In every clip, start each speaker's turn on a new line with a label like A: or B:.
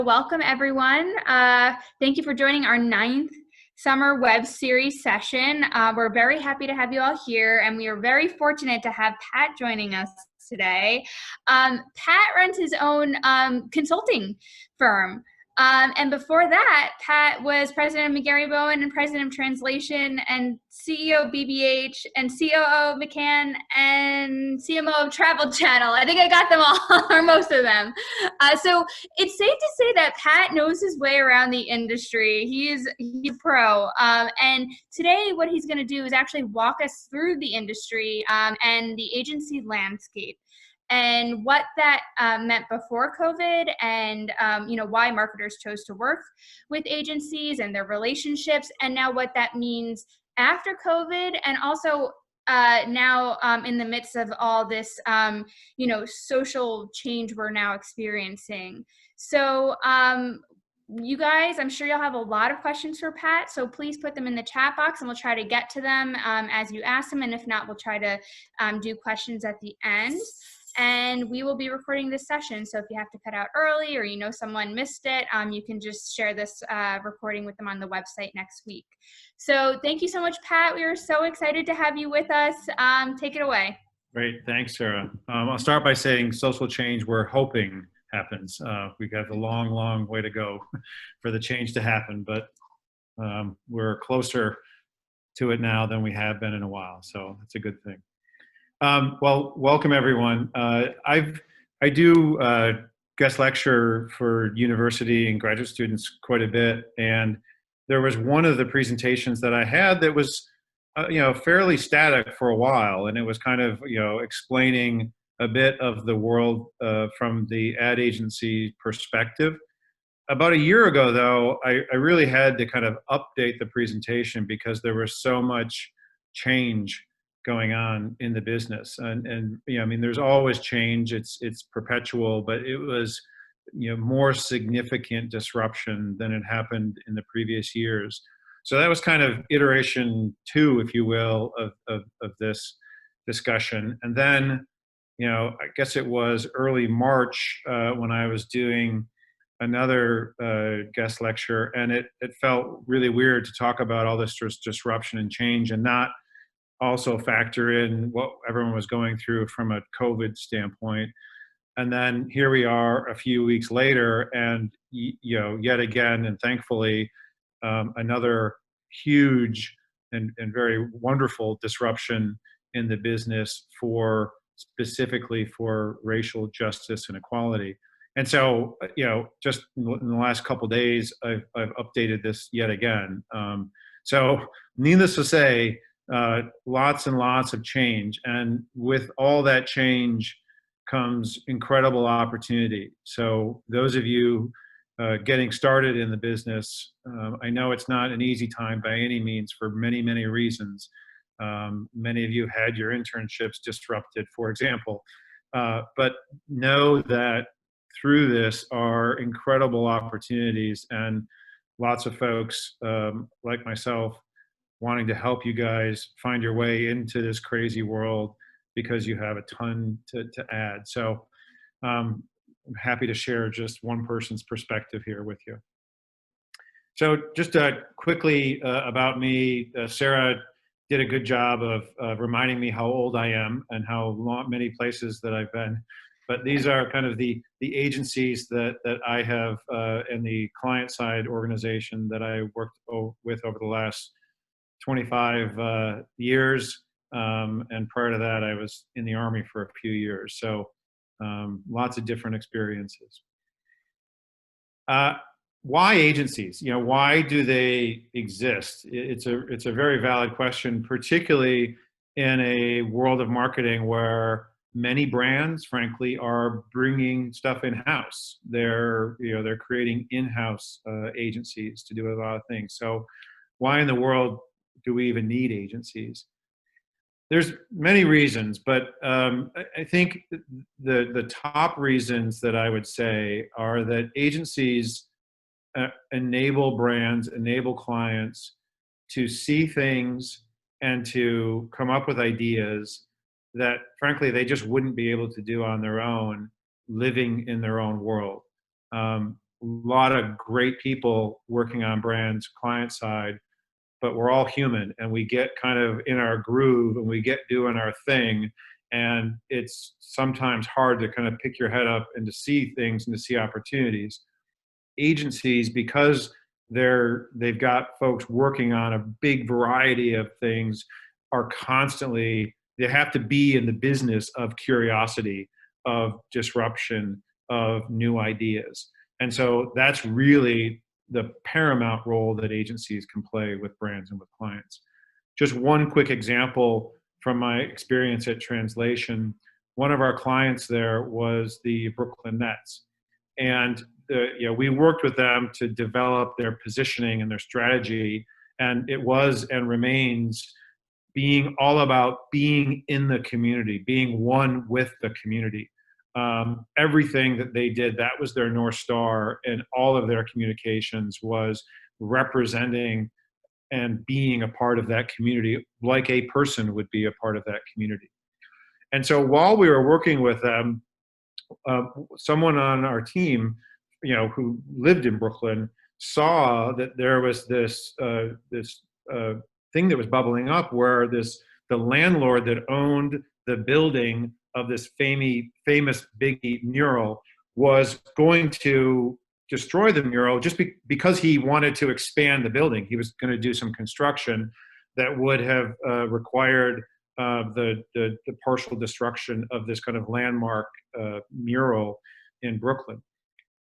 A: Welcome, everyone. Thank you for joining our ninth summer web series session. We're very happy to have you all here, and we are very fortunate to have Pat joining us today. Pat runs his own consulting firm. And before that, Pat was president of McGarry Bowen and president of Translation and CEO of BBH and COO of McCann and CMO of Travel Channel. I think I got them all, or most of them. So it's safe to say that Pat knows his way around the industry. He's a pro. And today what he's going to do is actually walk us through the industry and the agency landscape, and what that meant before COVID, and why marketers chose to work with agencies and their relationships, and now what that means after COVID, and also now in the midst of all this social change we're now experiencing. So you guys, I'm sure you'll have a lot of questions for Pat, so please put them in the chat box and we'll try to get to them as you ask them, and if not, we'll try to do questions at the end. And we will be recording this session, so if you have to cut out early or someone missed it, you can just share this recording with them on the website next week. So thank you so much, Pat. We are so excited to have you with us. Take it away.
B: Great, thanks, Sarah. I'll start by saying social change we're hoping happens. We got a long, long way to go for the change to happen, but we're closer to it now than we have been in a while, so that's a good thing. Well, welcome everyone. I do guest lecture for university and graduate students quite a bit, and there was one of the presentations that I had that was fairly static for a while, and it was kind of explaining a bit of the world from the ad agency perspective. About a year ago, though, I really had to kind of update the presentation because there was so much change going on in the business, and there's always change. It's perpetual, but it was more significant disruption than had happened in the previous years. So that was kind of iteration 2, if you will, of this discussion. And then I guess it was early March when I was doing another guest lecture, and it felt really weird to talk about all this disruption and change and not also factor in what everyone was going through from a COVID standpoint. And then here we are a few weeks later, and yet again, and thankfully, another huge and very wonderful disruption in the business specifically for racial justice and equality. And so, just in the last couple of days, I've updated this yet again. So needless to say, lots and lots of change, and with all that change comes incredible opportunity. So those of you getting started in the business, I know it's not an easy time by any means for many, many reasons. Many of you had your internships disrupted, for example, but know that through this are incredible opportunities, and lots of folks like myself wanting to help you guys find your way into this crazy world because you have a ton to add. So I'm happy to share just one person's perspective here with you. So just quickly about me, Sarah did a good job of reminding me how old I am and how many places that I've been. But these are kind of the agencies that I have and the client side organization that I worked with over the last 25 years, and prior to that I was in the Army for a few years, so lots of different experiences. Why agencies? Why do they exist? It's a very valid question, particularly in a world of marketing where many brands, frankly, are bringing stuff in-house. They're creating in-house agencies to do a lot of things. So why in the world do we even need agencies? There's many reasons, but I think the top reasons that I would say are that agencies enable brands, enable clients to see things and to come up with ideas that, frankly, they just wouldn't be able to do on their own, living in their own world. lot of great people working on brands, client side, but we're all human and we get kind of in our groove and we get doing our thing. And it's sometimes hard to kind of pick your head up and to see things and to see opportunities. Agencies, because they've got folks working on a big variety of things, are constantly, they have to be in the business of curiosity, of disruption, of new ideas. And so that's really the paramount role that agencies can play with brands and with clients. Just one quick example from my experience at Translation. One of our clients there was the Brooklyn Nets. And we worked with them to develop their positioning and their strategy. And it was and remains being all about being in the community, being one with the community. Everything that they did, that was their North Star, and all of their communications was representing and being a part of that community like a person would be a part of that community. And so while we were working with them, someone on our team, who lived in Brooklyn, saw that there was this thing that was bubbling up where the landlord that owned the building of this famous Biggie mural was going to destroy the mural just because he wanted to expand the building. He was going to do some construction that would have required the partial destruction of this kind of landmark mural in Brooklyn.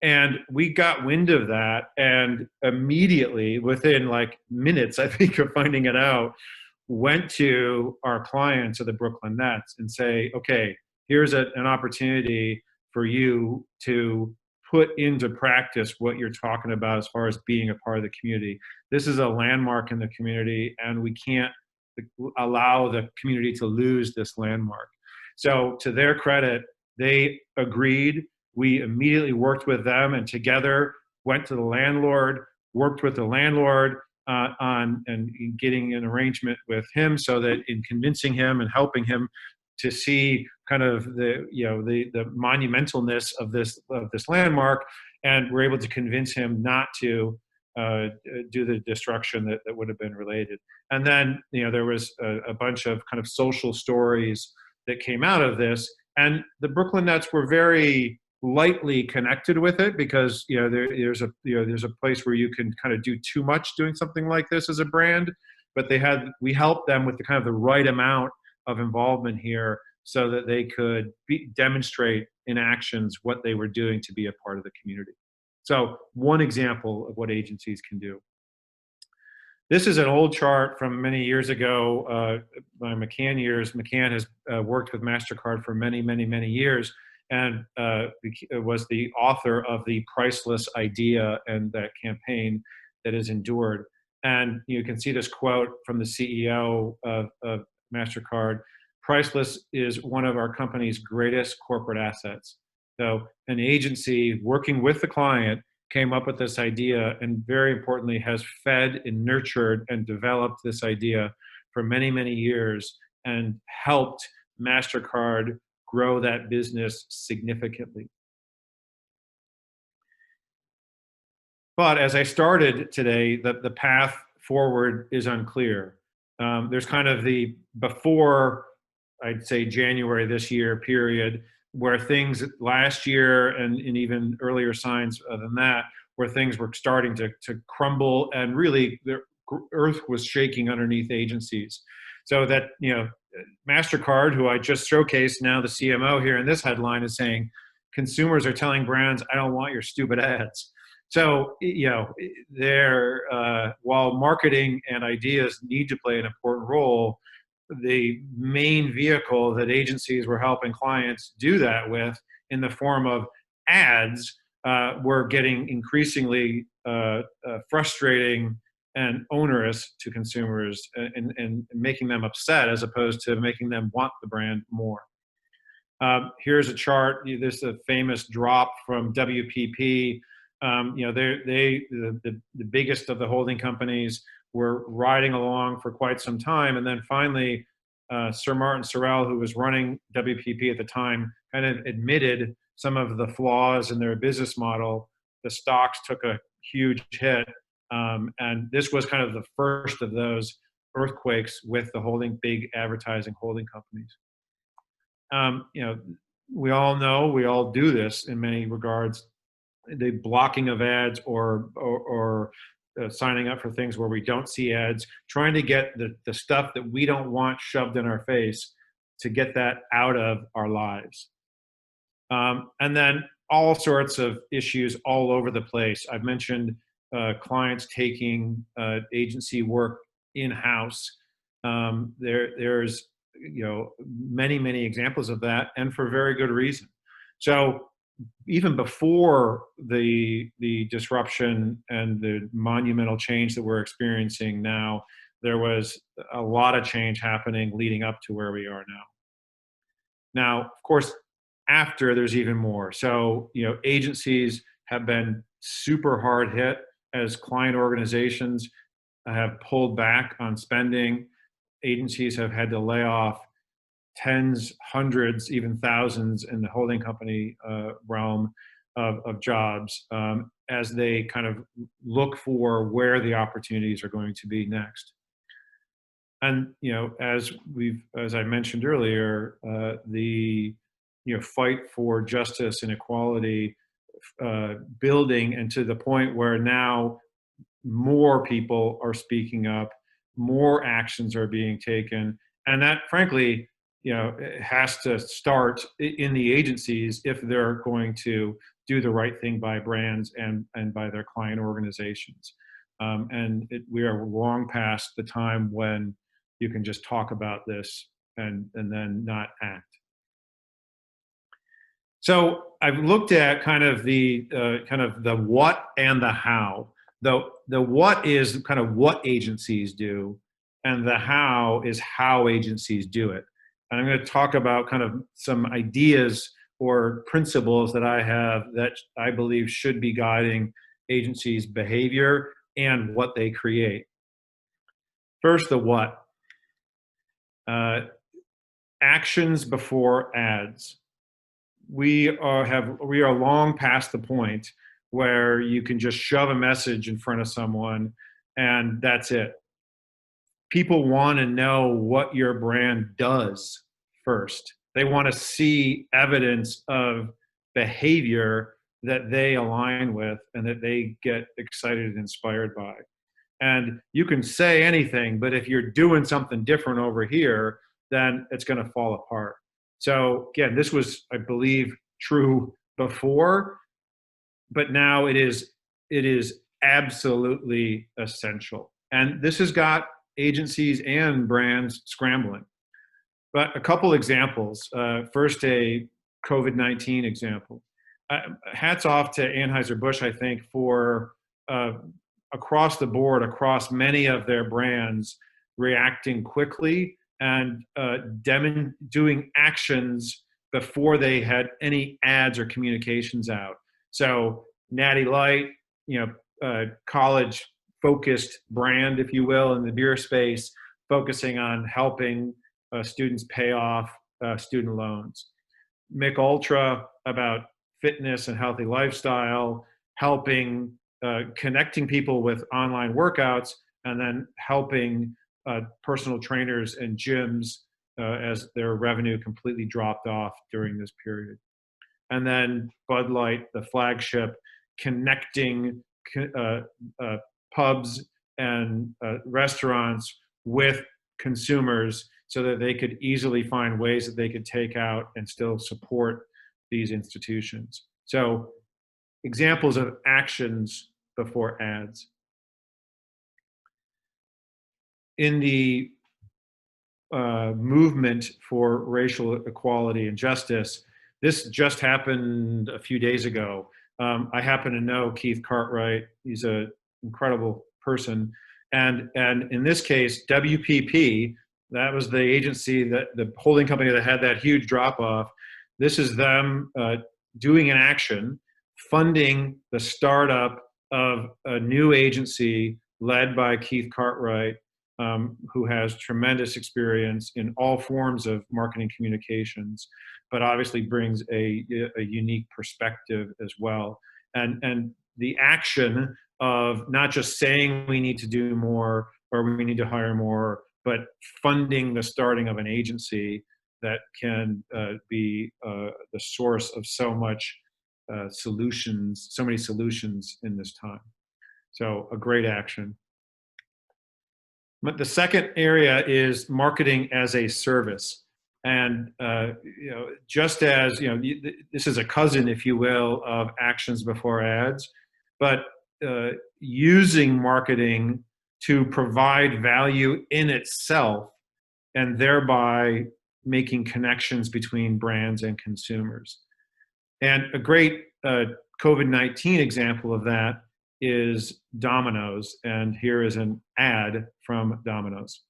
B: And we got wind of that, and immediately, within like minutes, I think, of finding it out, went to our clients of the Brooklyn Nets and say, okay, here's an opportunity for you to put into practice what you're talking about as far as being a part of the community. This is a landmark in the community, and we can't allow the community to lose this landmark. So to their credit, they agreed. We immediately worked with them, and together went to the landlord, worked with the landlord on and getting an arrangement with him, so that in convincing him and helping him to see kind of the monumentalness of this landmark, and we're able to convince him not to do the destruction that would have been related. And then there was a bunch of kind of social stories that came out of this, and the Brooklyn Nets were very lightly connected with it, because there's a place where you can kind of do too much doing something like this as a brand, but we helped them with the kind of the right amount of involvement here, so that they could demonstrate in actions what they were doing to be a part of the community. So one example of what agencies can do. This is an old chart from many years ago, my McCann years. McCann has worked with MasterCard for many, many, many years, and was the author of the Priceless Idea and that campaign that has endured. And you can see this quote from the CEO of MasterCard: "Priceless is one of our company's greatest corporate assets." So an agency working with the client came up with this idea, and very importantly has fed and nurtured and developed this idea for many, many years, and helped MasterCard grow that business significantly. But as I started today, the path forward is unclear. There's kind of the before, I'd say, January this year period, where things last year and even earlier signs than that, where things were starting to crumble, and really the earth was shaking underneath agencies. So that, MasterCard, who I just showcased, now the CMO here in this headline, is saying consumers are telling brands, "I don't want your stupid ads." So, while marketing and ideas need to play an important role, the main vehicle that agencies were helping clients do that with, in the form of ads, were getting increasingly frustrating and onerous to consumers, and making them upset, as opposed to making them want the brand more. Here's a chart. This is a famous drop from WPP. The biggest of the holding companies were riding along for quite some time, and then finally, Sir Martin Sorrell, who was running WPP at the time, kind of admitted some of the flaws in their business model. the stocks took a huge hit. And this was kind of the first of those earthquakes with the big advertising holding companies. We all know, we all do this in many regards, the blocking of ads or signing up for things where we don't see ads, trying to get the stuff that we don't want shoved in our face, to get that out of our lives. And then all sorts of issues all over the place. I've mentioned clients taking agency work in-house. There's many examples of that, and for very good reason. So even before the disruption and the monumental change that we're experiencing now, there was a lot of change happening leading up to where we are now. Now, of course, after, there's even more. So, agencies have been super hard hit as client organizations have pulled back on spending. Agencies have had to lay off tens, hundreds, even thousands in the holding company realm of jobs as they kind of look for where the opportunities are going to be next. And as I mentioned earlier, the fight for justice and equality building, and to the point where now more people are speaking up, more actions are being taken, and that, frankly, it has to start in the agencies if they're going to do the right thing by brands and by their client organizations. We are long past the time when you can just talk about this and then not act. So I've looked at kind of the what and the how. The what is kind of what agencies do, and the how is how agencies do it. And I'm going to talk about kind of some ideas or principles that I have that I believe should be guiding agencies' behavior and what they create. First, the what. Actions before ads. We are long past the point where you can just shove a message in front of someone and that's it. People want to know what your brand does first. They want to see evidence of behavior that they align with and that they get excited and inspired by. And you can say anything, but if you're doing something different over here, then it's going to fall apart. So again, this was, I believe, true before, but now it is absolutely essential. And this has got agencies and brands scrambling. But a couple examples. First, a COVID-19 example. Hats off to Anheuser-Busch, I think, for across the board, across many of their brands, reacting quickly and doing actions before they had any ads or communications out. So Natty Light, college-focused brand, if you will, in the beer space, focusing on helping students pay off student loans. Mick Ultra, about fitness and healthy lifestyle, helping connecting people with online workouts, and then helping personal trainers and gyms as their revenue completely dropped off during this period. And then Bud Light, the flagship, connecting pubs and restaurants with consumers so that they could easily find ways that they could take out and still support these institutions. So examples of actions before ads. In the movement for racial equality and justice, this just happened a few days ago. I happen to know Keith Cartwright. He's an incredible person. And in this case, WPP, that was the agency, that the holding company that had that huge drop off. This is them doing an action, funding the startup of a new agency led by Keith Cartwright, who has tremendous experience in all forms of marketing communications, but obviously brings a unique perspective as well. And the action of not just saying we need to do more or we need to hire more, but funding the starting of an agency that can be the source of so much solutions, so many solutions in this time. So a great action. But the second area is marketing as a service. And just as this is a cousin, if you will, of actions before ads, but using marketing to provide value in itself, and thereby making connections between brands and consumers. And a great COVID-19 example of that is Domino's, and here is an ad from Domino's.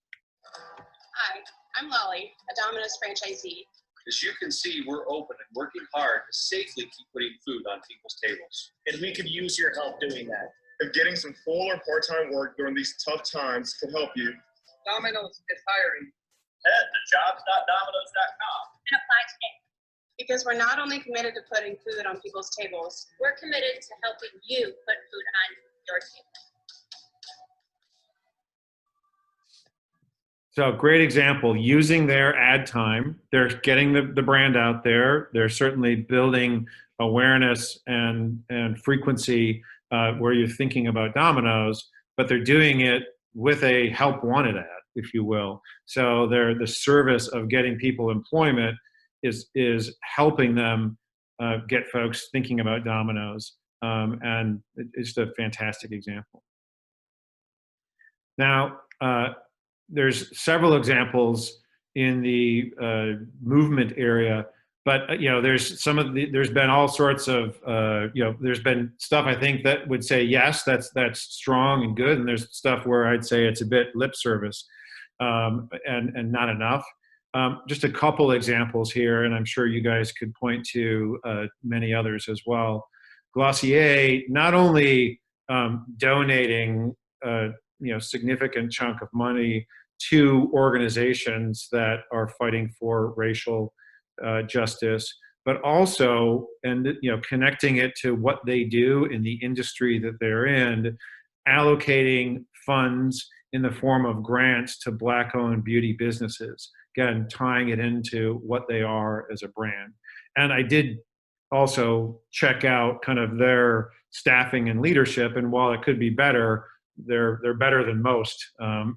C: Hi, I'm Lolly, a Domino's franchisee.
D: As you can see, we're open and working hard to safely keep putting food on people's tables.
E: And we could use your help doing that.
F: If getting some full or part-time work during these tough times could help you,
G: Domino's is hiring.
D: Head to jobs.domino's.com
C: And apply today. Because we're not only committed to putting food on people's tables,
H: we're committed to helping you put food on your table.
B: So great example, using their ad time. They're getting the brand out there. They're certainly building awareness and frequency where you're thinking about Domino's, but they're doing it with a help wanted ad, if you will. So the service of getting people employment is helping them get folks thinking about Domino's. And it's a fantastic example. Now, there's several examples in the movement area, but there's been all sorts of there's been stuff I think that would say yes, that's strong and good, and there's stuff where I'd say it's a bit lip service and not enough. Just a couple examples here, and I'm sure you guys could point to many others as well. Glossier not only donating significant chunk of money to organizations that are fighting for racial justice, but also connecting it to what they do in the industry that they're in, allocating funds in the form of grants to Black-owned beauty businesses, again, tying it into what they are as a brand. And I did also check out kind of their staffing and leadership, and while it could be better, they're better than most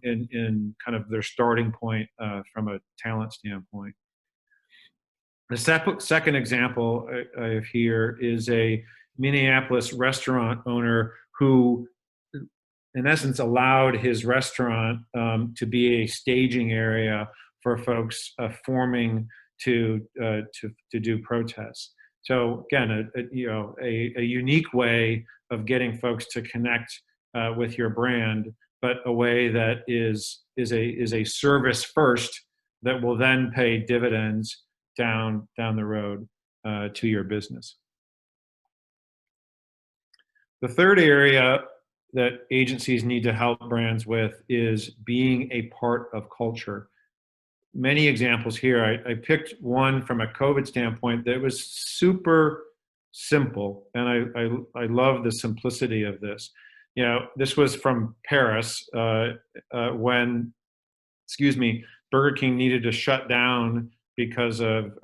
B: in kind of their starting point from a talent standpoint. The second example I have here is a Minneapolis restaurant owner who, in essence, allowed his restaurant to be a staging area for folks forming to do protests. So again, a unique way of getting folks to connect with your brand, but a way that is a service first that will then pay dividends down the road to your business. The third area that agencies need to help brands with is being a part of culture. Many examples here. I picked one from a COVID standpoint that was super simple, and I love the simplicity of this. This was from Paris when, Burger King needed to shut down because of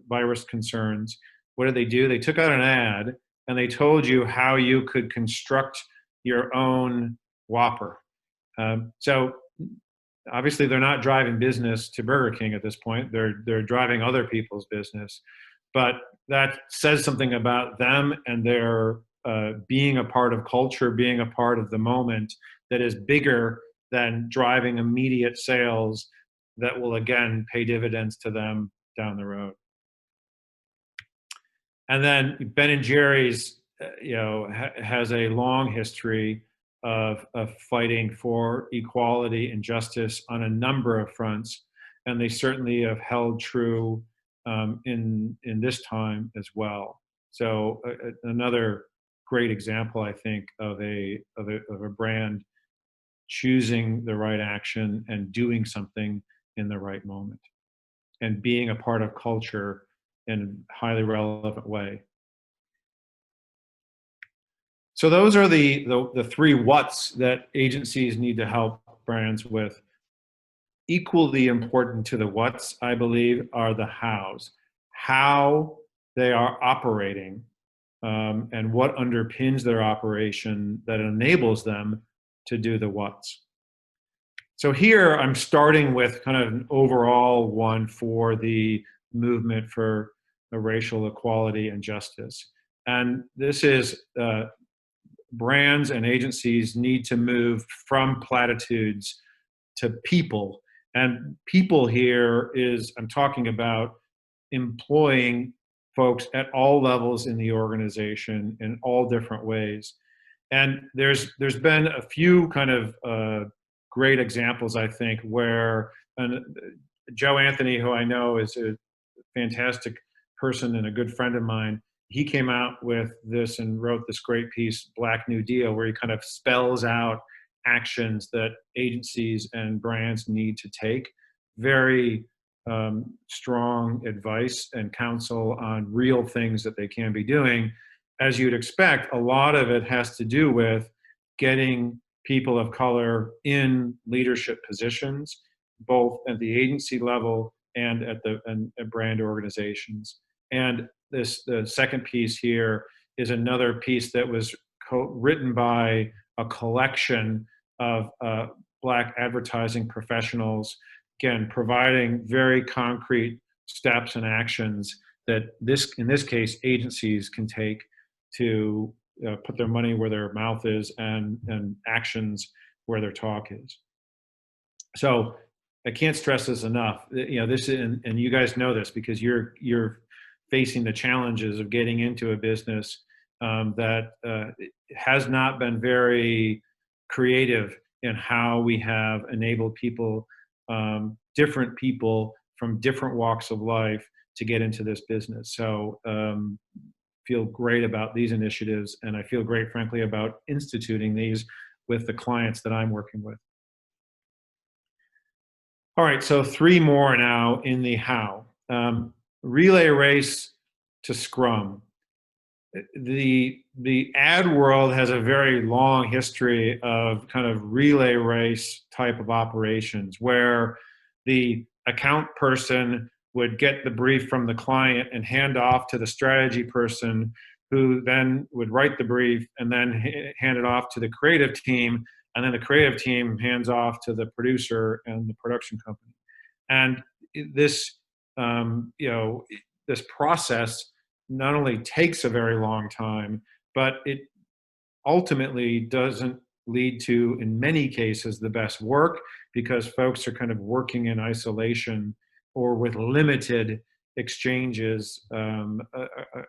B: virus concerns. What did they do? They took out an ad and they told you how you could construct your own Whopper. So obviously they're not driving business to Burger King at this point. They're driving other people's business, but that says something about them and their being a part of culture, being a part of the moment that is bigger than driving immediate sales that will again pay dividends to them down the road. And then Ben & Jerry's, has a long history of fighting for equality and justice on a number of fronts, and they certainly have held true in this time as well. So another great example, I think, of a brand choosing the right action and doing something in the right moment and being a part of culture in a highly relevant way. So those are the three whats that agencies need to help brands with. Equally important to the whats, I believe, are the hows. How they are operating, and what underpins their operation that enables them to do the whats. So here I'm starting with kind of an overall one for the movement for racial equality and justice. And this is brands and agencies need to move from platitudes to people. And people here is, I'm talking about employing folks at all levels in the organization in all different ways. And there's been a few kind of great examples, I think, where Joe Anthony, who I know is a fantastic person and a good friend of mine, he came out with this and wrote this great piece, Black New Deal, where he kind of spells out actions that agencies and brands need to take. Very strong advice and counsel on real things that they can be doing. As you'd expect, a lot of it has to do with getting people of color in leadership positions, both at the agency level and at brand organizations. And the second piece here is another piece that was written by a collection of Black advertising professionals, again, providing very concrete steps and actions that in this case, agencies can take to put their money where their mouth is and actions where their talk is. So I can't stress this enough. This and you guys know this because you're facing the challenges of getting into a business that has not been very creative in how we have enabled people, different people from different walks of life to get into this business. So feel great about these initiatives, and I feel great, frankly, about instituting these with the clients that I'm working with. All right, so three more now in the how. Relay race to Scrum. The ad world has a very long history of kind of relay race type of operations where the account person would get the brief from the client and hand off to the strategy person, who then would write the brief and then hand it off to the creative team, and then the creative team hands off to the producer and the production company. And this, this process not only takes a very long time, but it ultimately doesn't lead to, in many cases, the best work because folks are kind of working in isolation or with limited exchanges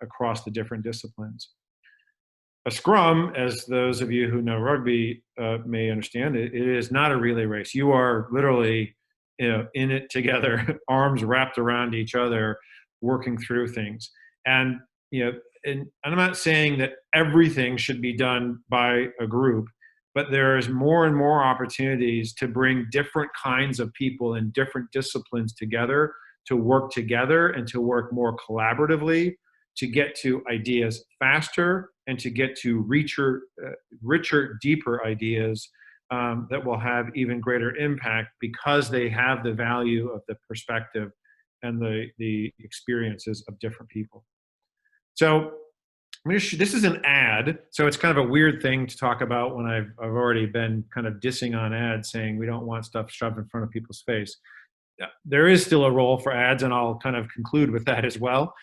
B: across the different disciplines. A scrum, as those of you who know rugby may understand, it is not a relay race. You are literally in it together, arms wrapped around each other, working through things. And and I'm not saying that everything should be done by a group, but there's more and more opportunities to bring different kinds of people in different disciplines together, to work together and to work more collaboratively, to get to ideas faster and to get to richer, deeper ideas that will have even greater impact because they have the value of the perspective and the experiences of different people. So this is an ad, so it's kind of a weird thing to talk about when I've already been kind of dissing on ads, saying we don't want stuff shoved in front of people's face. There is still a role for ads, and I'll kind of conclude with that as well.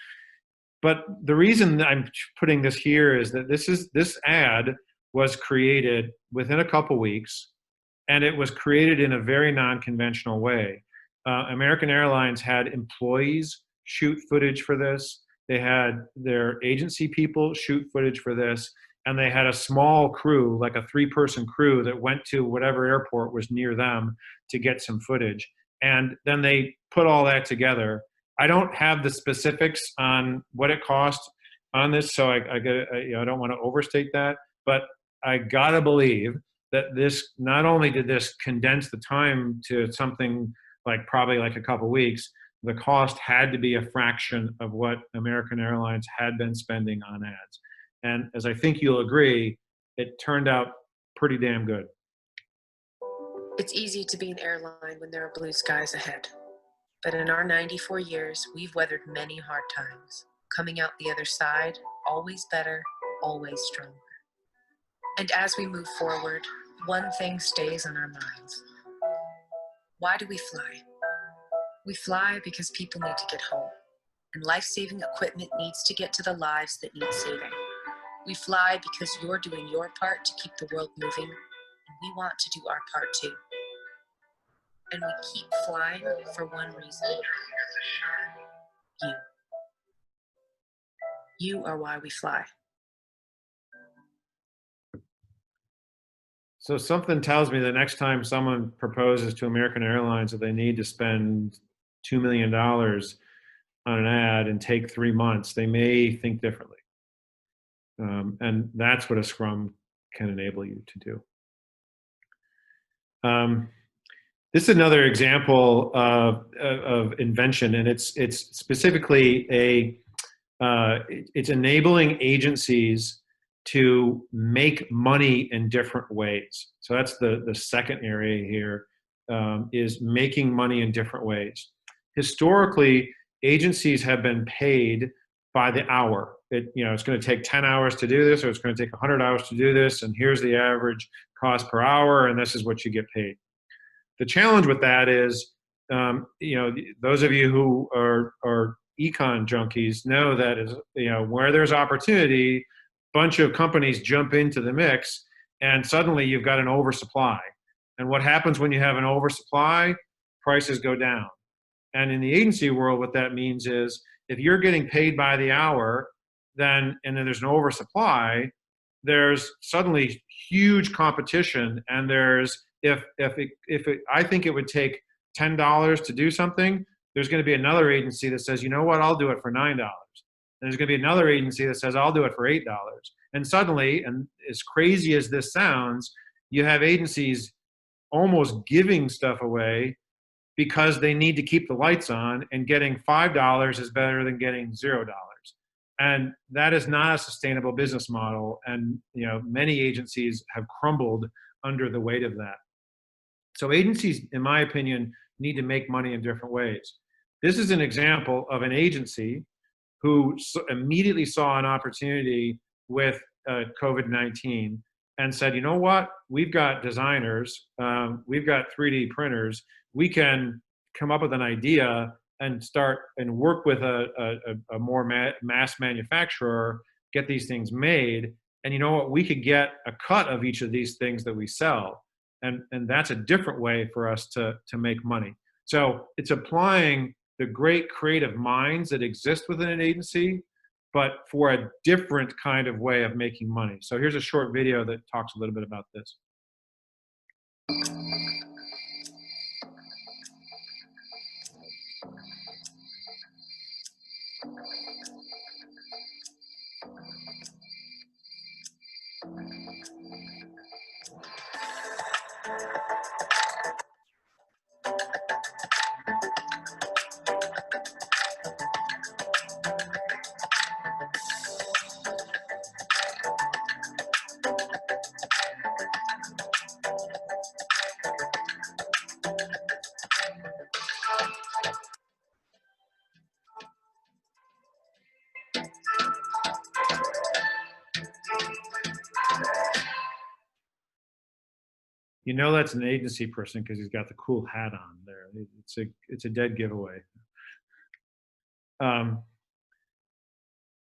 B: But the reason that I'm putting this here is that this ad was created within a couple weeks, and it was created in a very non-conventional way. American Airlines had employees shoot footage for this. They had their agency people shoot footage for this, and they had a small crew, like a 3-person crew, that went to whatever airport was near them to get some footage. And then they put all that together. I don't have the specifics on what it cost on this, so I don't want to overstate that, but I gotta believe that this, not only did this condense the time to something like probably like a couple weeks, the cost had to be a fraction of what American Airlines had been spending on ads. And as I think you'll agree, it turned out pretty damn good.
I: It's easy to be an airline when there are blue skies ahead. But in our 94 years, we've weathered many hard times, coming out the other side, always better, always stronger. And as we move forward, one thing stays on our minds. Why do we fly? We fly because people need to get home, and life-saving equipment needs to get to the lives that need saving. We fly because you're doing your part to keep the world moving, and we want to do our part too. And we keep flying for one reason. You. You are why we fly.
B: So something tells me the next time someone proposes to American Airlines that they need to spend $2 million on an ad and take 3 months, they may think differently. And that's what a Scrum can enable you to do. This is another example of invention, and it's specifically it's enabling agencies to make money in different ways. So that's the second area here, is making money in different ways. Historically, agencies have been paid by the hour. It's going to take 10 hours to do this, or it's going to take 100 hours to do this, and here's the average cost per hour, and this is what you get paid. The challenge with that is, those of you who are econ junkies know that is, where there's opportunity, bunch of companies jump into the mix, and suddenly you've got an oversupply. And what happens when you have an oversupply? Prices go down. And in the agency world, what that means is if you're getting paid by the hour, and then there's an oversupply, there's suddenly huge competition. And I think it would take $10 to do something, there's going to be another agency that says, you know what, I'll do it for $9. And there's going to be another agency that says, I'll do it for $8. And suddenly, and as crazy as this sounds, you have agencies almost giving stuff away because they need to keep the lights on, and getting $5 is better than getting $0. And that is not a sustainable business model. And many agencies have crumbled under the weight of that. So agencies, in my opinion, need to make money in different ways. This is an example of an agency who immediately saw an opportunity with COVID-19 and said, you know what, we've got designers, we've got 3D printers, we can come up with an idea and start and work with a more mass manufacturer, get these things made, and you know what, we could get a cut of each of these things that we sell. And that's a different way for us to make money. So it's applying the great creative minds that exist within an agency, but for a different kind of way of making money. So here's a short video that talks a little bit about this. You know that's an agency person because he's got the cool hat on there. It's a dead giveaway.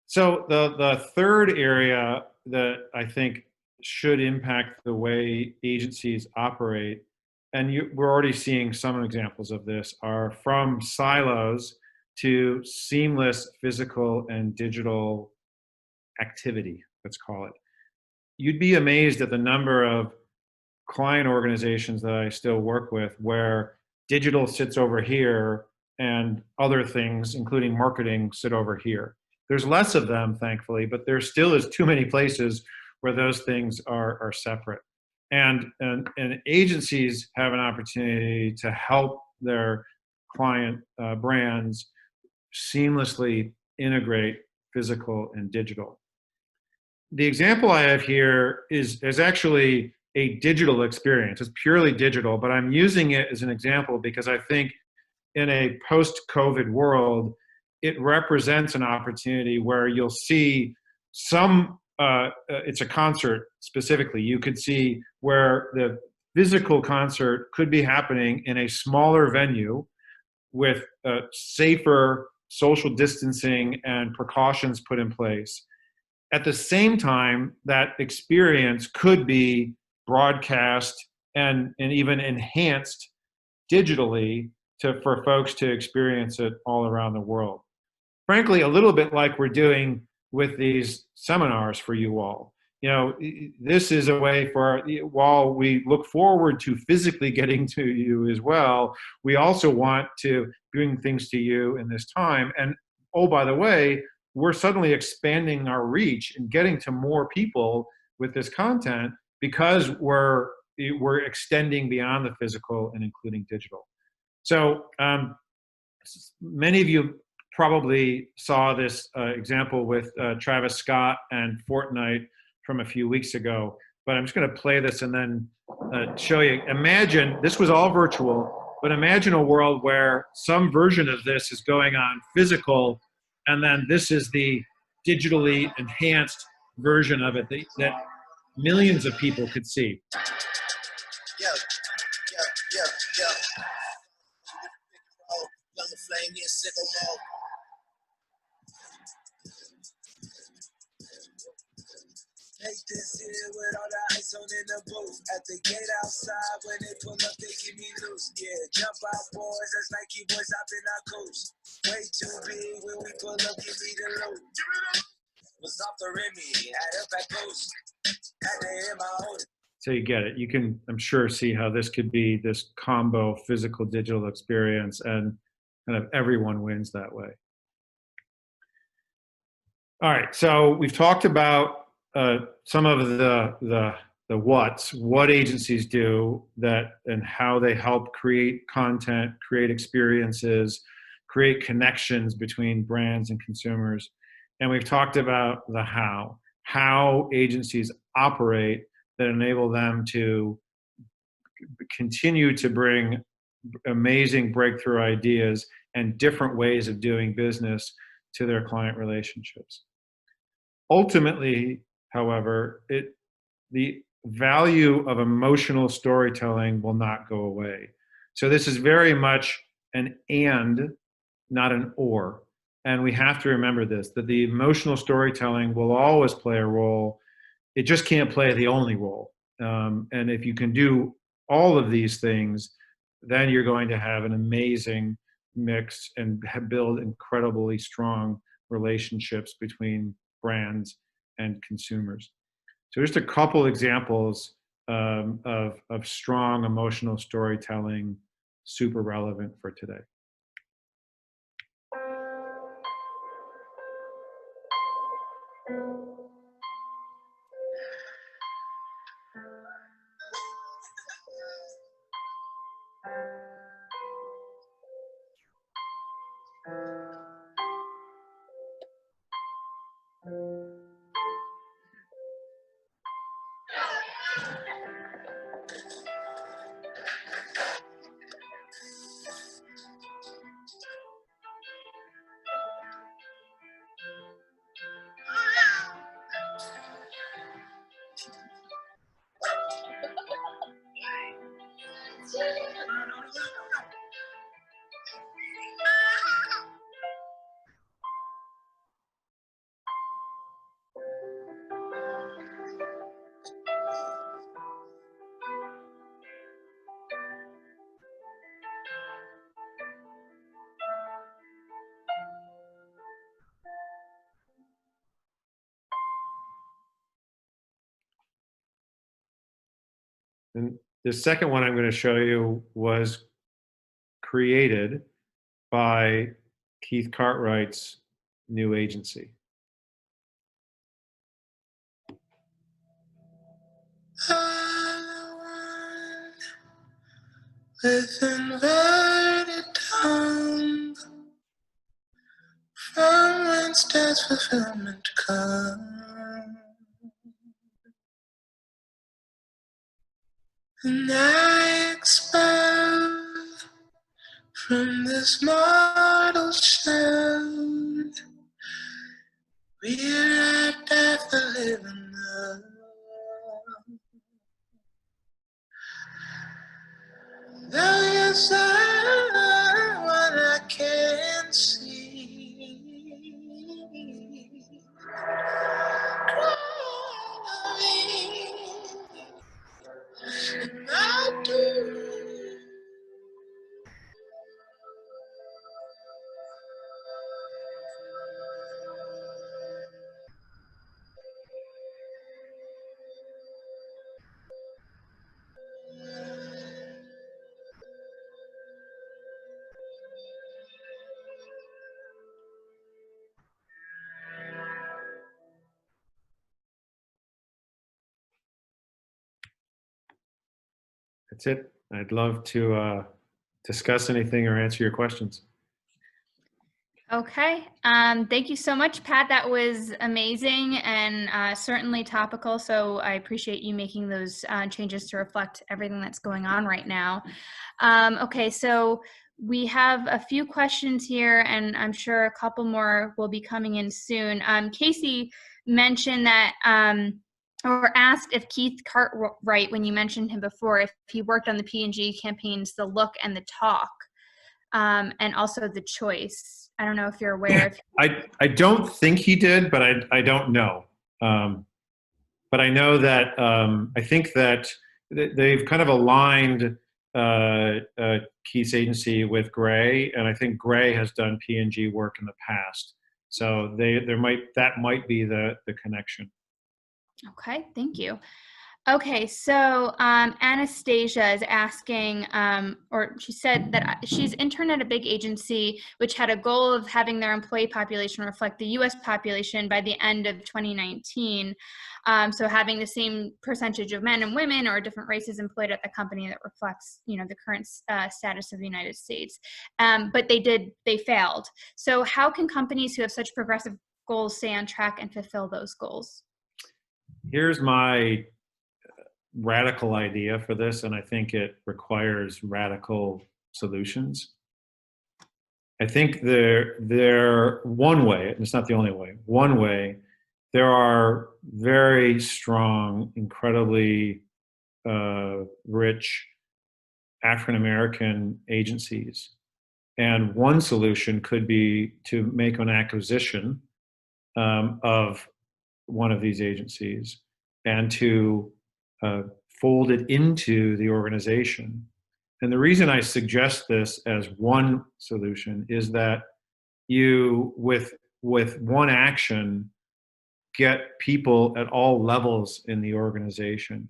B: So the third area that I think should impact the way agencies operate, and we're already seeing some examples of this, are from silos to seamless physical and digital activity, let's call it. You'd be amazed at the number of client organizations that I still work with where digital sits over here and other things, including marketing, sit over here. There's less of them, thankfully, but there still is too many places where those things are separate. And agencies have an opportunity to help their client brands seamlessly integrate physical and digital. the example I have here is actually a digital experience. It's purely digital, but I'm using it as an example because I think in a post-COVID world, it represents an opportunity where you'll see some, it's a concert specifically, you could see where the physical concert could be happening in a smaller venue with safer social distancing and precautions put in place. At the same time, that experience could be broadcast and even enhanced digitally for folks to experience it all around the world. Frankly, a little bit like we're doing with these seminars for you all. You know, this is a way for, while we look forward to physically getting to you as well, we also want to bring things to you in this time. And oh, by the way, we're suddenly expanding our reach and getting to more people with this content because we're extending beyond the physical and including digital. So many of you probably saw this example with Travis Scott and Fortnite from a few weeks ago, but I'm just going to play this and then show you. Imagine, this was all virtual, but imagine a world where some version of this is going on physical, and then this is the digitally enhanced version of it that millions of people could see.
J: This here with all the ice on in the booth. At the gate outside, when they pull up, they keep me loose. Yeah, jump out, boys. That's Nike boys up in our coast. Way too big when we pull up, give me the loot. Was off the Remy, had up at post. Had to hit my own.
B: So you get it. You can, I'm sure, see how this could be this combo physical digital experience, and kind of everyone wins that way. All right, so we've talked about some of the what agencies do that and how they help create content, create experiences, create connections between brands and consumers. And we've talked about the how agencies operate that enable them to continue to bring amazing breakthrough ideas and different ways of doing business to their client relationships. Ultimately, however, the value of emotional storytelling will not go away. So this is very much an and, not an or. And we have to remember this, that the emotional storytelling will always play a role. It just can't play the only role. And if you can do all of these things, then you're going to have an amazing mix and build incredibly strong relationships between brands and consumers. So just a couple examples of strong emotional storytelling, super relevant for today. And the second one I'm going to show you was created by Keith Cartwright's new agency.
J: With inverted tongue, from whence does fulfillment come? And I expel from this mortal shell. We're at death the living love. Though you say what I can't see, and I do.
B: That's it. I'd love to discuss anything or answer your questions.
A: Okay. Thank you so much, Pat. That was amazing and certainly topical. So I appreciate you making those changes to reflect everything that's going on right now. Okay, so we have a few questions here, and I'm sure a couple more will be coming in soon. Casey mentioned that, or asked if Keith Cartwright, when you mentioned him before, if he worked on the P&G campaigns, the look and the talk, and also the choice. I don't know if you're aware of.
B: I don't think he did, but I don't know. But I know that I think that they've kind of aligned Keith's agency with Gray, and I think Gray has done P&G work in the past. So that might be the connection.
A: Okay, thank you. Okay, so Anastasia is asking, or she said that she's interned at a big agency which had a goal of having their employee population reflect the U.S. population by the end of 2019. So having the same percentage of men and women or different races employed at the company that reflects, the current status of the United States. But they failed. So how can companies who have such progressive goals stay on track and fulfill those goals?
B: Here's my radical idea for this, and I think it requires radical solutions. I think there one way, and it's not the only way, one way, there are very strong, incredibly rich African-American agencies. And one solution could be to make an acquisition of one of these agencies and to fold it into the organization. And the reason I suggest this as one solution is that you, with one action, get people at all levels in the organization.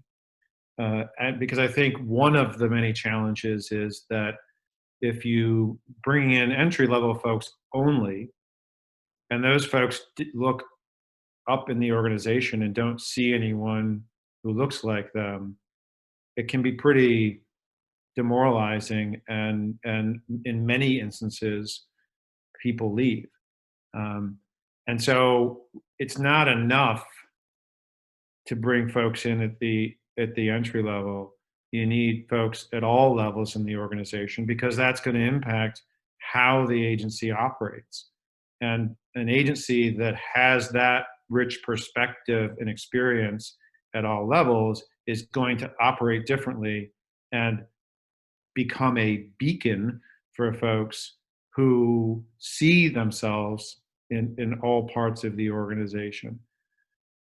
B: And because I think one of the many challenges is that if you bring in entry-level folks only, and those folks look up in the organization and don't see anyone who looks like them, it can be pretty demoralizing, and in many instances, people leave. And so it's not enough to bring folks in at the entry level. You need folks at all levels in the organization, because that's going to impact how the agency operates. And an agency that has that rich perspective and experience at all levels is going to operate differently and become a beacon for folks who see themselves in all parts of the organization.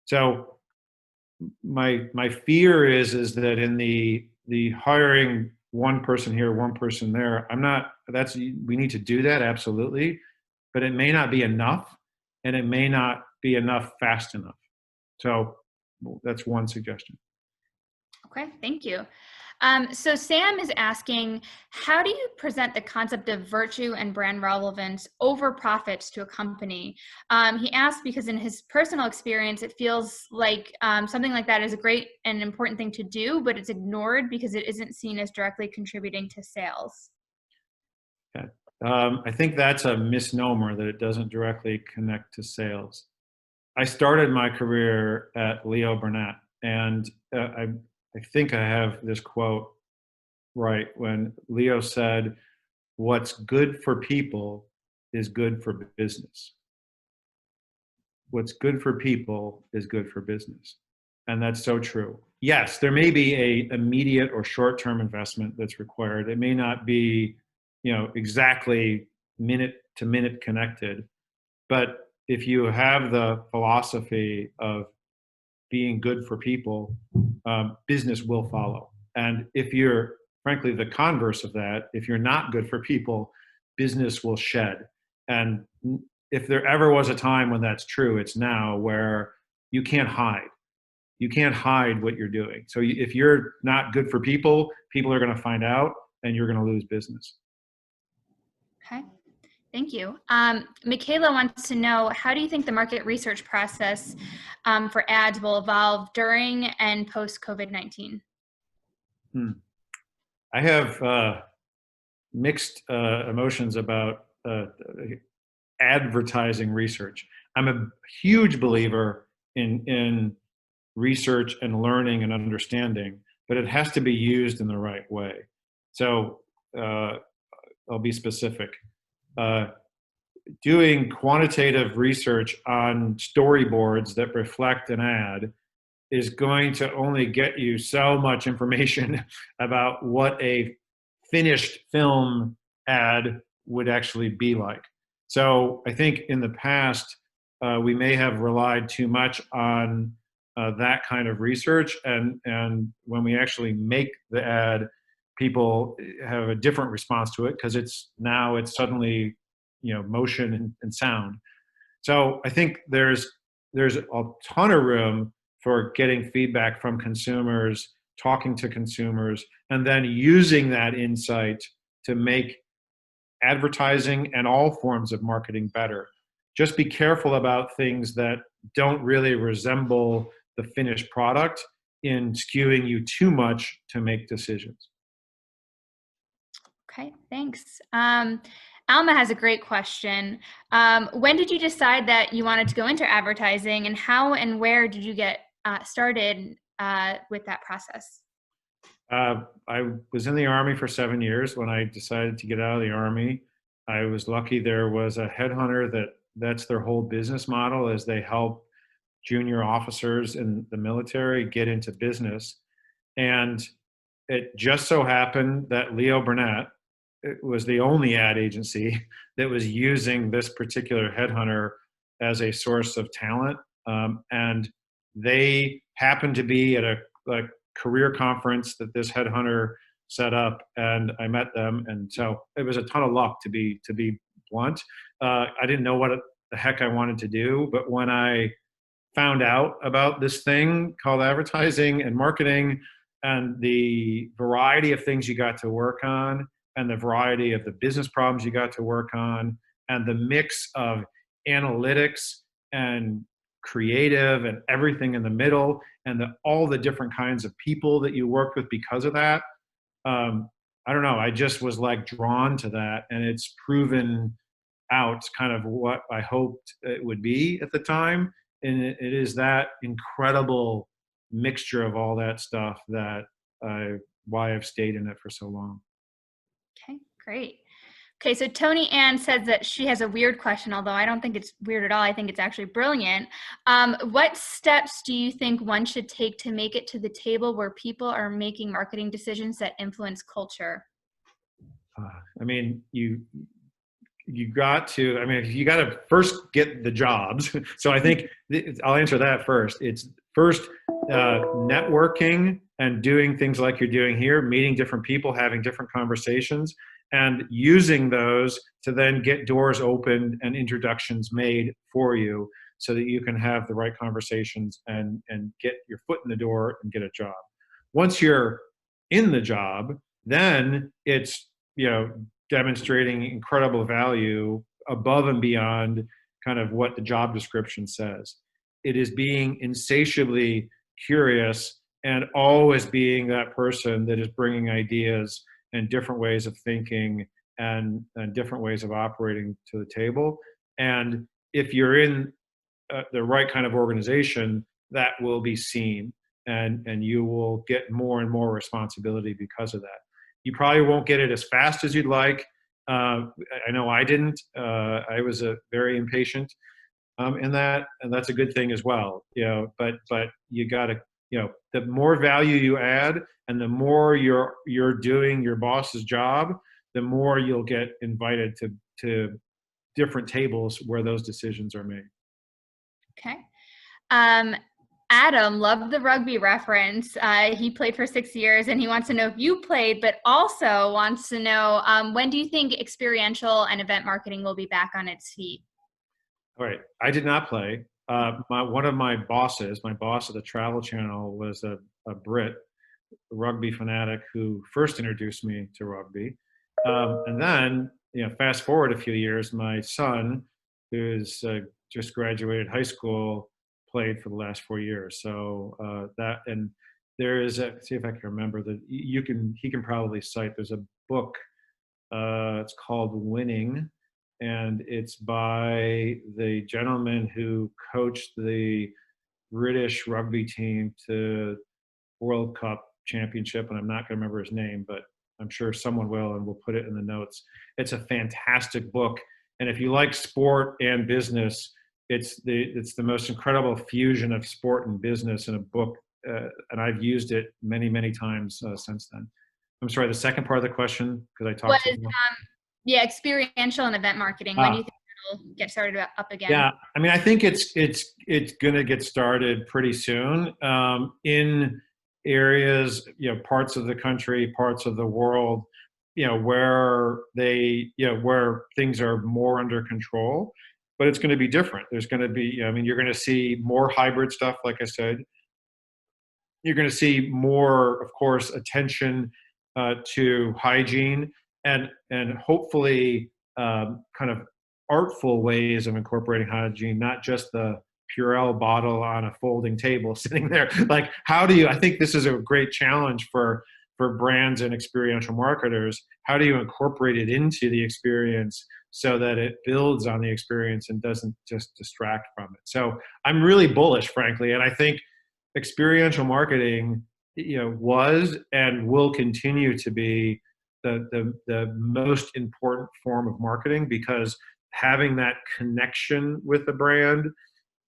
B: So my fear is that in the hiring one person here, one person there, we need to do that, absolutely, but it may not be enough, and it may not be enough fast enough. So that's one suggestion.
A: Okay, thank you. So Sam is asking, how do you present the concept of virtue and brand relevance over profits to a company? He asked because in his personal experience, it feels like something like that is a great and important thing to do, but it's ignored because it isn't seen as directly contributing to sales.
B: Okay. I think that's a misnomer, that it doesn't directly connect to sales. I started my career at Leo Burnett, and I think I have this quote right when Leo said, "What's good for people is good for business. What's good for people is good for business." And that's so true. Yes, there may be a immediate or short-term investment that's required. It may not be, exactly minute to minute connected, but if you have the philosophy of being good for people, business will follow. And if you're, frankly, the converse of that, if you're not good for people, business will shed. And if there ever was a time when that's true, it's now, where you can't hide. You can't hide what you're doing. So if you're not good for people, people are going to find out and you're going to lose business.
A: Okay. Thank you. Michaela wants to know, how do you think the market research process for ads will evolve during and post COVID-19?
B: I have mixed emotions about advertising research. I'm a huge believer in research and learning and understanding, but it has to be used in the right way. So I'll be specific. Doing quantitative research on storyboards that reflect an ad is going to only get you so much information about what a finished film ad would actually be like. So I think in the past, we may have relied too much on that kind of research, and when we actually make the ad, people have a different response to it because it's suddenly motion and sound. So I think there's a ton of room for getting feedback from consumers, talking to consumers, and then using that insight to make advertising and all forms of marketing better. Just be careful about things that don't really resemble the finished product in skewing you too much to make decisions.
A: Okay, thanks. Alma has a great question. When did you decide that you wanted to go into advertising, and how and where did you get started with that process?
B: I was in the Army for 7 years. When I decided to get out of the Army, I was lucky there was a headhunter that's their whole business model, is they help junior officers in the military get into business. And it just so happened that Leo Burnett was the only ad agency that was using this particular headhunter as a source of talent. And they happened to be at a career conference that this headhunter set up, and I met them. And so it was a ton of luck, to be blunt. I didn't know what the heck I wanted to do, but when I found out about this thing called advertising and marketing, and the variety of things you got to work on, and the variety of the business problems you got to work on, and the mix of analytics and creative and everything in the middle, and all the different kinds of people that you worked with because of that, I don't know, I just was drawn to that, and it's proven out kind of what I hoped it would be at the time. And it is that incredible mixture of all that stuff that why I've stayed in it for so long.
A: Okay, great. Okay, so Tony Ann says that she has a weird question, although I don't think it's weird at all. I think it's actually brilliant. What steps do you think one should take to make it to the table where people are making marketing decisions that influence culture?
B: I mean, you got to first get the jobs. So I think I'll answer that first. It's first networking and doing things like you're doing here, meeting different people, having different conversations, and using those to then get doors opened and introductions made for you so that you can have the right conversations and get your foot in the door and get a job. Once you're in the job, then it's, demonstrating incredible value above and beyond kind of what the job description says. It is being insatiably curious and always being that person that is bringing ideas and different ways of thinking and different ways of operating to the table. And if you're in the right kind of organization, that will be seen. and you will get more and more responsibility because of that. You probably won't get it as fast as you'd like. I know I didn't. I was very impatient in that, and that's a good thing as well. But you got to, the more value you add, and the more you're doing your boss's job, the more you'll get invited to different tables where those decisions are made.
A: Okay. Adam loved the rugby reference. He played for 6 years, and he wants to know if you played, but also wants to know when do you think experiential and event marketing will be back on its feet?
B: All right. I did not play. One of my bosses, my boss at the Travel Channel, was a Brit, a rugby fanatic, who first introduced me to rugby. And then, fast forward a few years, my son, who's just graduated high school, played for the last 4 years. So and there is see if I can remember that he can probably cite. There's a book. It's called Winning, and it's by the gentleman who coached the British rugby team to World Cup championship, and I'm not going to remember his name, but I'm sure someone will, and we'll put it in the notes. It's a fantastic book, and if you like sport and business, it's the most incredible fusion of sport and business in a book, and I've used it many times since then. I'm sorry, the second part of the question, because I talked to
A: yeah, experiential and event marketing. When do you think it'll get started up again?
B: Yeah, I mean, I think it's going to get started pretty soon in areas, parts of the country, parts of the world, where where things are more under control. But it's going to be different. There's going to be, you're going to see more hybrid stuff, like I said. You're going to see more, of course, attention to hygiene and hopefully kind of artful ways of incorporating hygiene, not just the Purell bottle on a folding table sitting there. Like, I think this is a great challenge for brands and experiential marketers. How do you incorporate it into the experience so that it builds on the experience and doesn't just distract from it? So I'm really bullish, frankly, and I think experiential marketing, was and will continue to be the most important form of marketing, because having that connection with the brand,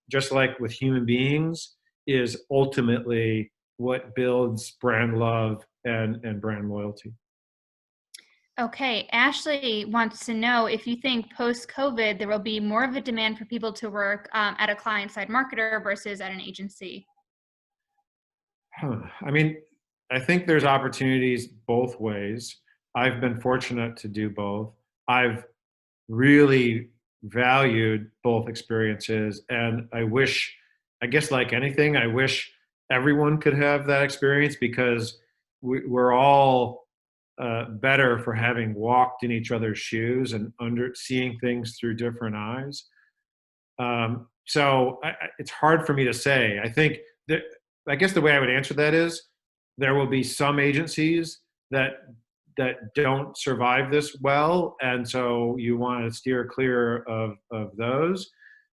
B: just like with human beings, is ultimately what builds brand love and brand loyalty.
A: Okay, Ashley wants to know if you think post-COVID there will be more of a demand for people to work at a client-side marketer versus at an agency.
B: I mean, I think there's opportunities both ways. I've been fortunate to do both. I've really valued both experiences, and I guess like anything, I wish everyone could have that experience, because we're all better for having walked in each other's shoes and seeing things through different eyes. So it's hard for me to say. I guess the way I would answer that is there will be some agencies that don't survive this well, and so you want to steer clear of those.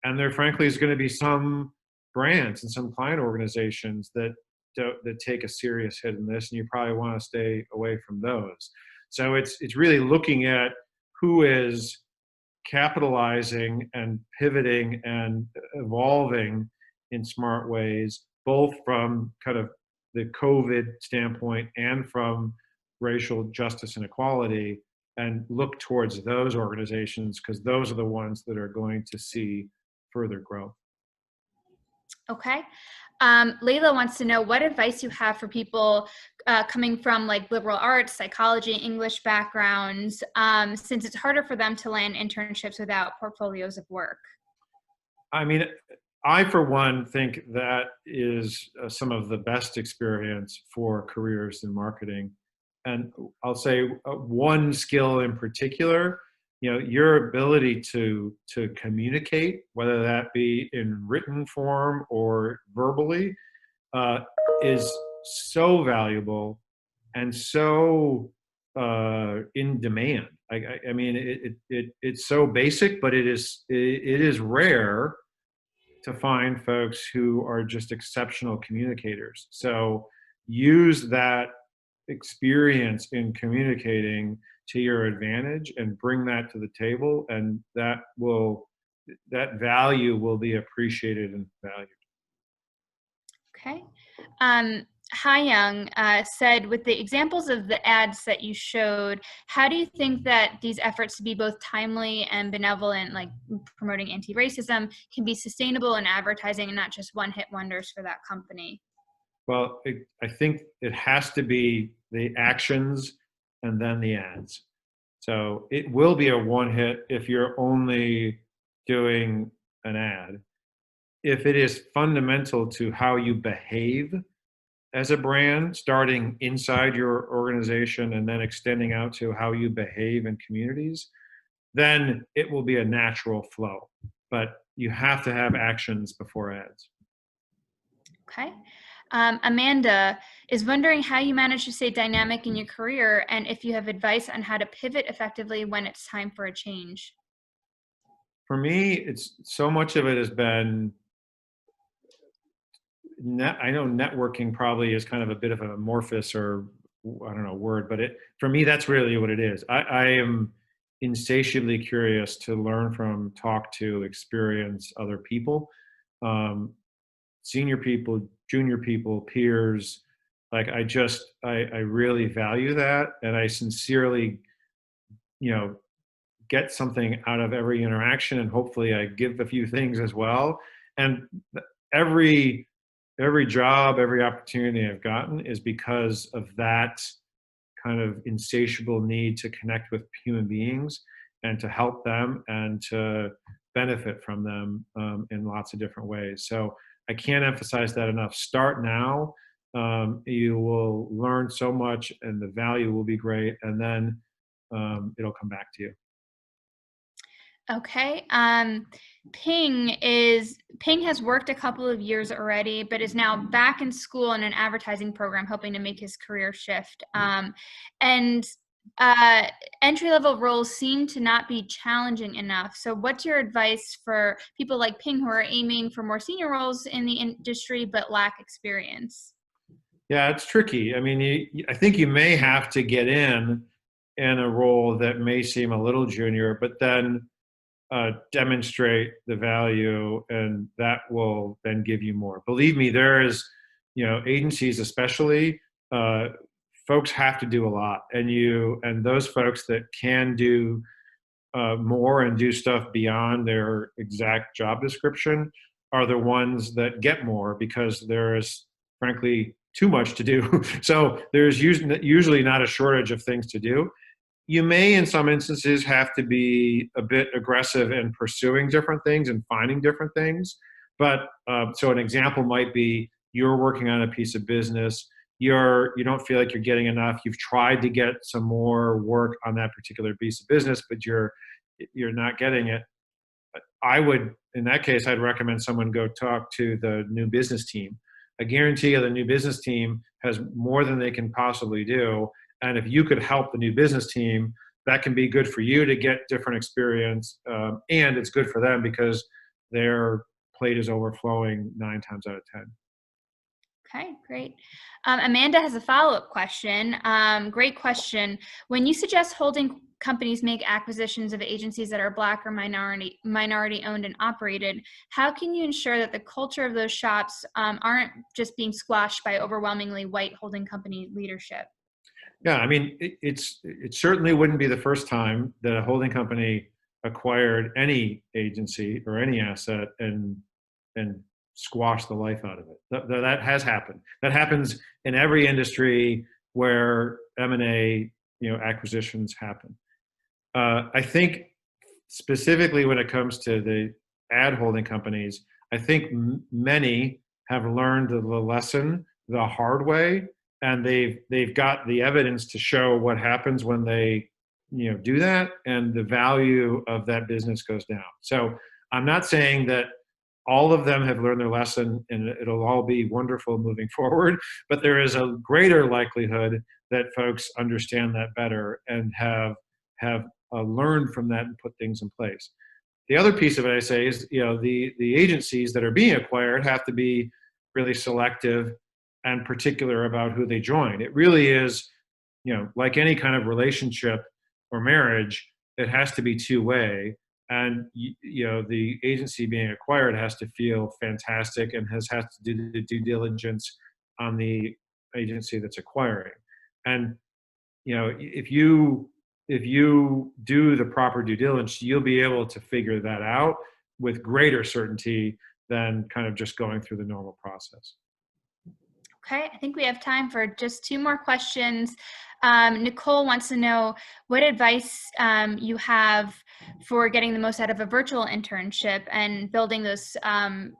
B: And there, frankly, is going to be some brands and some client organizations that take a serious hit in this, and you probably want to stay away from those. So it's really looking at who is capitalizing and pivoting and evolving in smart ways, both from kind of the COVID standpoint and from racial justice and equality, and look towards those organizations, because those are the ones that are going to see further growth.
A: Okay. Layla wants to know what advice you have for people coming from like liberal arts, psychology, English backgrounds, since it's harder for them to land internships without portfolios of work.
B: I mean, I, for one, think that is some of the best experience for careers in marketing. And I'll say one skill in particular, your ability to communicate, whether that be in written form or verbally, is so valuable and so in demand. I mean, it's so basic, but it is rare to find folks who are just exceptional communicators. So use that experience in communicating to your advantage and bring that to the table, and that value will be appreciated and valued.
A: Okay. Hi Young said, with the examples of the ads that you showed, how do you think that these efforts to be both timely and benevolent, like promoting anti-racism, can be sustainable in advertising and not just one-hit wonders for that company?
B: Well, I think it has to be the actions and then the ads. So it will be a one hit if you're only doing an ad. If it is fundamental to how you behave as a brand, starting inside your organization and then extending out to how you behave in communities, then it will be a natural flow. But you have to have actions before ads.
A: Okay. Amanda is wondering how you manage to stay dynamic in your career and if you have advice on how to pivot effectively when it's time for a change.
B: For me, it's so much of it has been I know networking probably is kind of a bit of an amorphous or I don't know word, but for me that's really what it is. I am insatiably curious to learn from, talk to, experience other people, senior people, junior people, peers. Like I really value that, and I sincerely, get something out of every interaction, and hopefully I give a few things as well. And every job, every opportunity I've gotten is because of that kind of insatiable need to connect with human beings and to help them and to benefit from them in lots of different ways. So I can't emphasize that enough. Start now. You will learn so much and the value will be great, and then it'll come back to you.
A: Okay. Ping has worked a couple of years already, but is now back in school in an advertising program, hoping to make his career shift. And entry-level roles seem to not be challenging enough. So what's your advice for people like Ping who are aiming for more senior roles in the industry but lack experience?
B: Yeah, it's tricky. I mean, I think you may have to get in a role that may seem a little junior, but then demonstrate the value, and that will then give you more. Believe me, there is, agencies especially, folks have to do a lot, and those folks that can do more and do stuff beyond their exact job description are the ones that get more, because there is frankly too much to do. So there's usually not a shortage of things to do. You may, in some instances, have to be a bit aggressive in pursuing different things and finding different things. But so an example might be you're working on a piece of business, you don't feel like you're getting enough. You've tried to get some more work on that particular piece of business, but you're not getting it. In that case, I'd recommend someone go talk to the new business team. I guarantee you the new business team has more than they can possibly do. And if you could help the new business team, that can be good for you to get different experience. And it's good for them because their plate is overflowing 9 times out of 10.
A: Okay, great. Amanda has a follow-up question. Great question. When you suggest holding companies make acquisitions of agencies that are Black or minority owned and operated, how can you ensure that the culture of those shops aren't just being squashed by overwhelmingly white holding company leadership?
B: Yeah, I mean, it certainly wouldn't be the first time that a holding company acquired any agency or any asset and squash the life out of it. That has happened. That happens in every industry where M&A, acquisitions happen. I think specifically when it comes to the ad holding companies, I think many have learned the lesson the hard way, and they've got the evidence to show what happens when they do that, and the value of that business goes down. So I'm not saying that all of them have learned their lesson and it'll all be wonderful moving forward, but there is a greater likelihood that folks understand that better and have learned from that and put things in place. The other piece of it I say is, the agencies that are being acquired have to be really selective and particular about who they join. It really is, like any kind of relationship or marriage, it has to be two-way. And the agency being acquired has to feel fantastic and has to do the due diligence on the agency that's acquiring. And if you do the proper due diligence, you'll be able to figure that out with greater certainty than kind of just going through the normal process.
A: Okay, I think we have time for just 2 more questions. Nicole wants to know what advice you have for getting the most out of a virtual internship and building those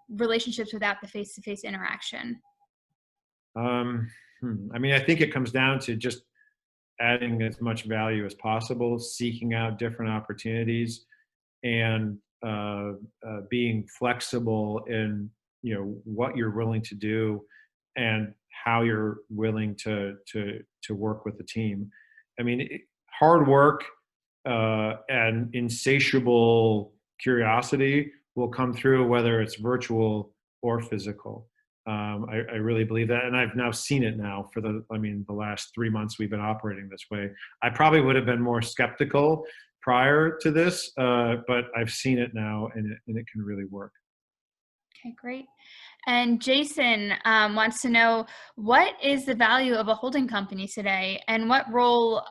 A: relationships without the face-to-face interaction.
B: I think it comes down to just adding as much value as possible, seeking out different opportunities, and being flexible in what you're willing to do and how you're willing to work with the team. Hard work and insatiable curiosity will come through whether it's virtual or physical. I really believe that, and I've now seen it now for the last 3 months we've been operating this way. I probably would have been more skeptical prior to this, but I've seen it now, and it can really work.
A: Okay, great. And Jason wants to know, what is the value of a holding company today, and what role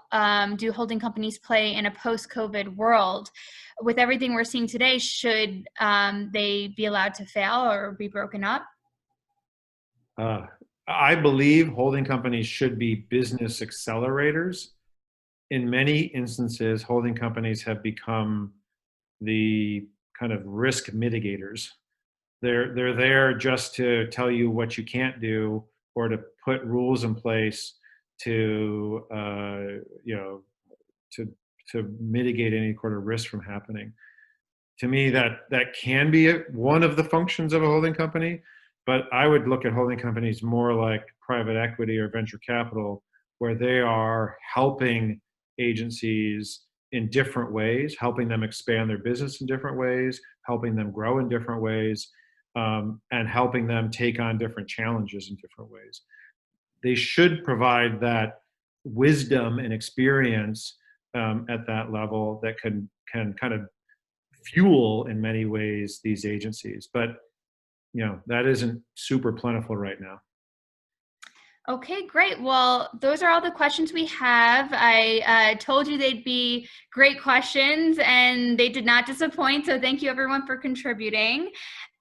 A: do holding companies play in a post-COVID world? With everything we're seeing today, should they be allowed to fail or be broken up?
B: I believe holding companies should be business accelerators. In many instances, holding companies have become the kind of risk mitigators. They're there just to tell you what you can't do, or to put rules in place to mitigate any sort of risk from happening. To me, that can be one of the functions of a holding company, but I would look at holding companies more like private equity or venture capital, where they are helping agencies in different ways, helping them expand their business in different ways, helping them grow in different ways, and helping them take on different challenges in different ways. They should provide that wisdom and experience at that level that can kind of fuel in many ways these agencies. But that isn't super plentiful right now.
A: Okay, great. Well, those are all the questions we have. I told you they'd be great questions, and they did not disappoint. So thank you everyone for contributing.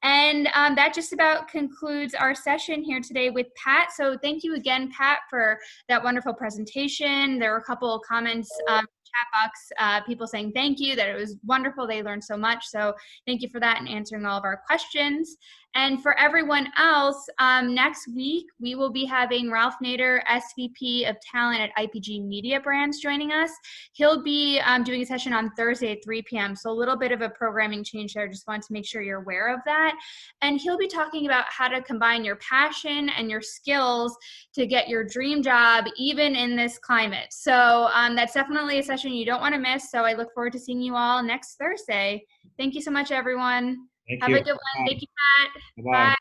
A: And that just about concludes our session here today with Pat. So thank you again, Pat, for that wonderful presentation. There were a couple of comments chat box, people saying thank you, that it was wonderful, they learned so much. So thank you for that and answering all of our questions. And for everyone else, next week we will be having Ralph Nader, SVP of Talent at IPG Media Brands, joining us. He'll be doing a session on Thursday at 3 p.m. So a little bit of a programming change there. Just want to make sure you're aware of that. And he'll be talking about how to combine your passion and your skills to get your dream job, even in this climate. So that's definitely a session you don't want to miss. So I look forward to seeing you all next Thursday. Thank you so much, everyone.
B: Thank
A: Have
B: you.
A: a good one.
B: Bye.
A: Thank you, Pat.
B: Bye.
A: Bye.